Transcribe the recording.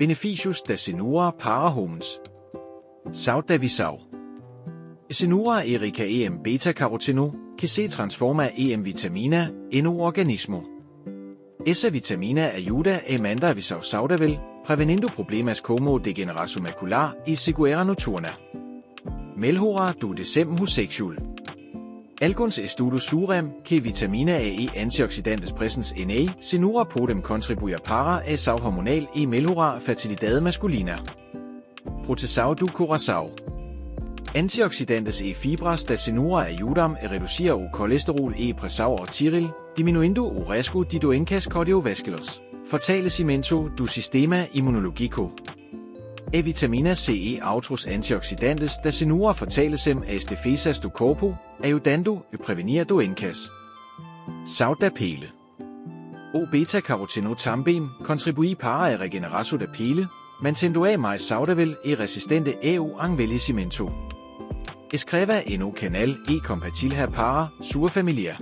Beneficius da senura para homens. Saudavisau. Senura erica em beta-caroteno, que se transforma em vitamina no organismo. Essa vitamina ajuda a mandar visau saudável, prevenindo problemas como degeneração macular e segurar noturna. Melhora do desempenho sexual. Alguns estudos sugerem que vitamina A e antioxidantes presens na senura podem contribuir para a sau hormonal e melhora fertilidade masculina. Proteção do coração. Antioxidantes e fibras da senura ajudam a reducere o colesterol e pressão arterial, diminuindo o risco de doenças cardiovasculares, fortalecimento do sistema imunológico. A vitamina C e outros antioxidantes da senura fortalecem as defesas do corpo, ajudando a prevenir doenças. Sauda pele. O beta-caroteno também contribui para a regeneração da pele, mantendo a mais saudável e resistente ao envelhecimento. Escreva no canal e compartilha para sua família.